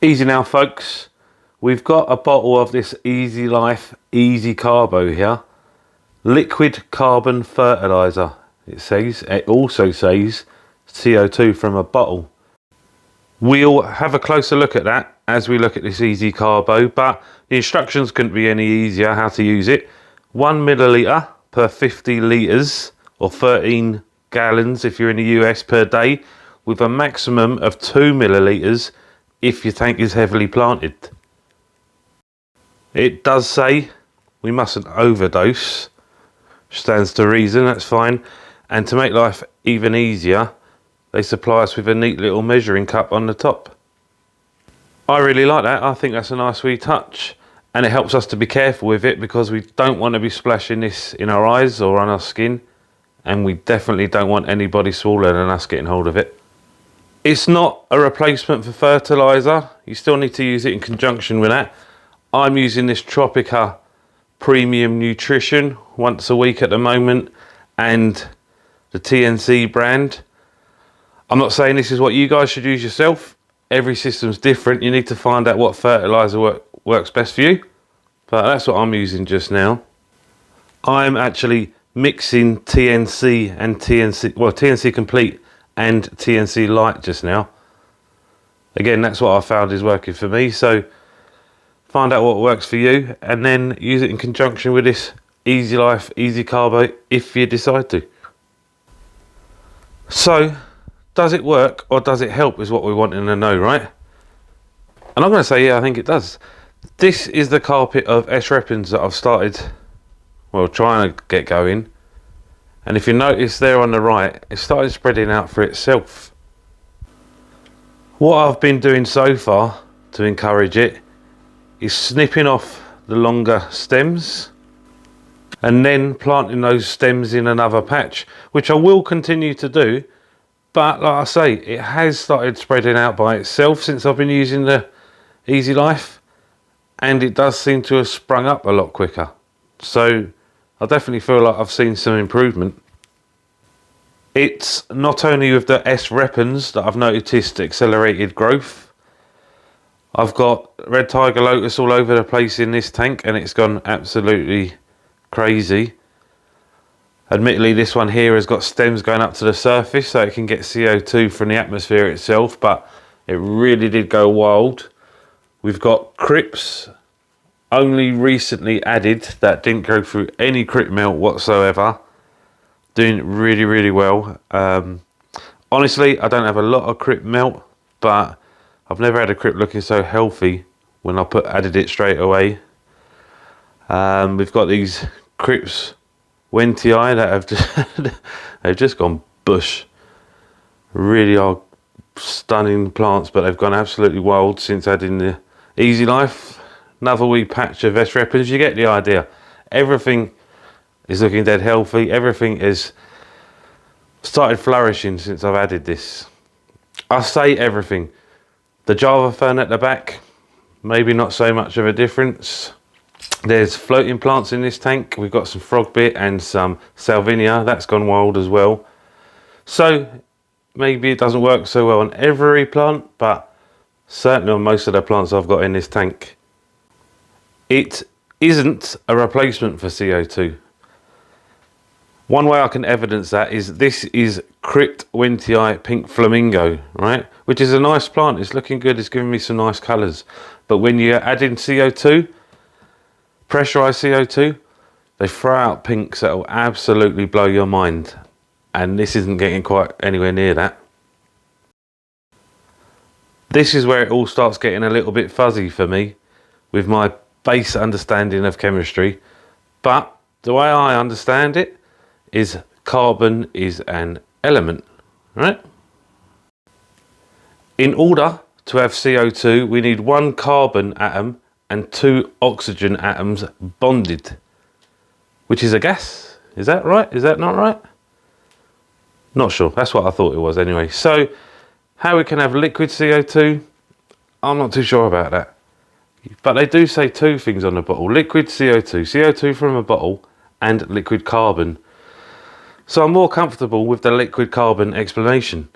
Easy now, folks. We've got a bottle of this Easy-Life Easy Carbo here. Liquid carbon fertilizer. It also says CO2 from a bottle. We'll have a closer look at that as we look at this Easy Carbo, but the instructions couldn't be any easier how to use it. 1 milliliter per 50 litres, or 13 gallons if you're in the US per day, with a maximum of 2 millilitres if your tank is heavily planted. It does say we mustn't overdose, stands to reason, that's fine. And to make life even easier, they supply us with a neat little measuring cup on the top. I really like that. I think that's a nice wee touch, and it helps us to be careful with it because we don't want to be splashing this in our eyes or on our skin, and we definitely don't want anybody smaller than us getting hold of it. It's not a replacement for fertilizer. You still need to use it in conjunction with that. I'm using this Tropica Premium Nutrition once a week at the moment, and the TNC brand. I'm not saying this is what you guys should use yourself. Every system's different. You need to find out what fertilizer works best for you. But that's what I'm using just now. I'm actually mixing TNC and TNC Complete and TNC Light just now. Again, that's what I found is working for me. So find out what works for you and then use it in conjunction with this Easy-Life Easy Carbo if you decide to. So, does it work or does it help is what we're wanting to know, right? And I'm going to say, yeah, I think it does. This is the carpet of S-Repins that I've started, well, trying to get going. And if you notice there on the right, it started spreading out for itself. What I've been doing so far to encourage it is snipping off the longer stems and then planting those stems in another patch, which I will continue to do. But like I say, it has started spreading out by itself since I've been using the Easy-Life, and it does seem to have sprung up a lot quicker. So I definitely feel like I've seen some improvement. It's not only with the S-Repins that I've noticed accelerated growth. I've got red tiger lotus all over the place in this tank, and it's gone absolutely crazy. Admittedly, this one here has got stems going up to the surface so it can get CO2 from the atmosphere itself, but it really did go wild. We've got crips only recently added that didn't go through any crip melt whatsoever. Doing really, really well. Honestly, I don't have a lot of crip melt, but I've never had a crip looking so healthy when I added it straight away. We've got these crips Wentii that have they've just gone bush. Really are stunning plants, but they've gone absolutely wild since adding the Easy-Life. Another wee patch of S-Repins. You get the idea. Everything is looking dead healthy. Everything is started flourishing since I've added this. I say everything. The Java fern at the back, maybe not so much of a difference. There's floating plants in this tank. We've got some frogbit and some salvinia. That's gone wild as well. So maybe it doesn't work so well on every plant, but certainly on most of the plants I've got in this tank. It isn't a replacement for CO2. One way I can evidence that is this is Crypt Wentii Pink Flamingo, right? Which is a nice plant. It's looking good. It's giving me some nice colours. But when you add in CO2, pressurised CO2, they throw out pinks that will absolutely blow your mind. And this isn't getting quite anywhere near that. This is where it all starts getting a little bit fuzzy for me with my base understanding of chemistry. But the way I understand it is carbon is an element, right? In order to have CO2, we need one carbon atom and 2 oxygen atoms bonded, which is a gas. Is that right? Is that not right? Not sure. That's what I thought it was anyway. So how we can have liquid CO2, I'm not too sure about that. But they do say 2 things on the bottle. Liquid CO2, CO2 from a bottle, and liquid carbon. So I'm more comfortable with the liquid carbon explanation.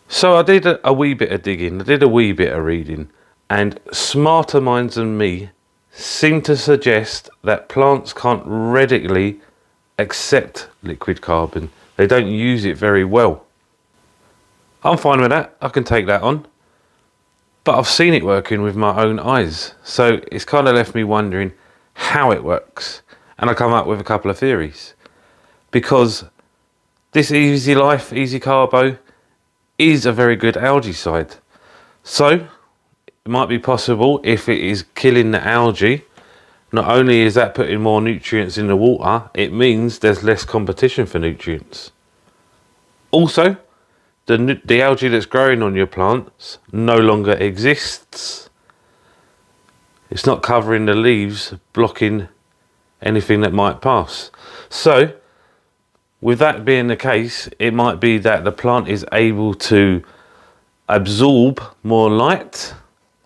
So I did a wee bit of digging, I did a wee bit of reading, and smarter minds than me seem to suggest that plants can't readily accept liquid carbon. They don't use it very well. I'm fine with that, I can take that on. But I've seen it working with my own eyes, so it's kind of left me wondering how it works. And I come up with a couple of theories. Because this Easylife Easy Carbo is a very good algaecide. So it might be possible, if it is killing the algae, not only is that putting more nutrients in the water, it means there's less competition for nutrients. Also, the algae that's growing on your plants no longer exists. It's not covering the leaves, blocking anything that might pass. So, with that being the case, it might be that the plant is able to absorb more light.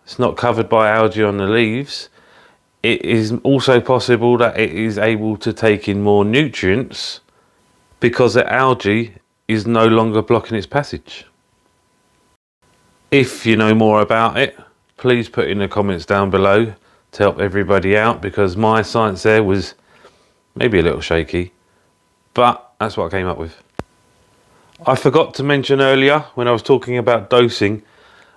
It's not covered by algae on the leaves. It is also possible that it is able to take in more nutrients because the algae is no longer blocking its passage. If you know more about it, please put in the comments down below to help everybody out, because my science there was maybe a little shaky, but that's what I came up with. I forgot to mention earlier when I was talking about dosing,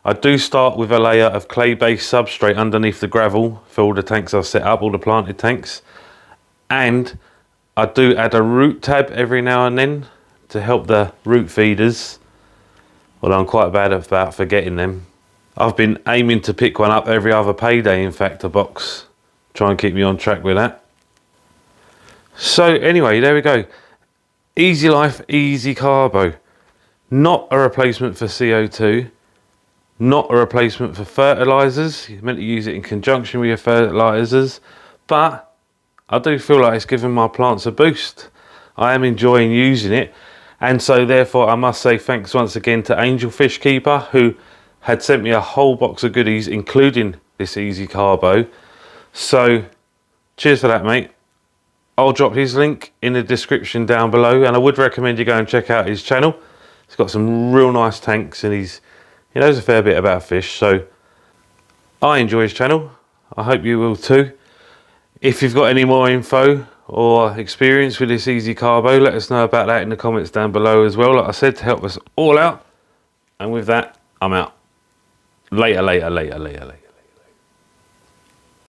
I do start with a layer of clay-based substrate underneath the gravel for all the tanks I've set up, all the planted tanks, and I do add a root tab every now and then to help the root feeders. Well, I'm quite bad about forgetting them. I've been aiming to pick one up every other payday, in fact, a box. Try and keep me on track with that. So anyway, there we go. Easylife Easy Carbo. Not a replacement for CO2. Not a replacement for fertilisers. You're meant to use it in conjunction with your fertilisers. But I do feel like it's giving my plants a boost. I am enjoying using it. And so therefore I must say thanks once again to Angel Fish Keeper, who had sent me a whole box of goodies, including this Easy Carbo. So cheers for that, mate. I'll drop his link in the description down below, and I would recommend you go and check out his channel. He's got some real nice tanks, and he knows a fair bit about fish, so I enjoy his channel. I hope you will too. If you've got any more info or experience with this Easy Carbo, let us know about that in the comments down below as well, like I said, to help us all out. And with that, I'm out. Later.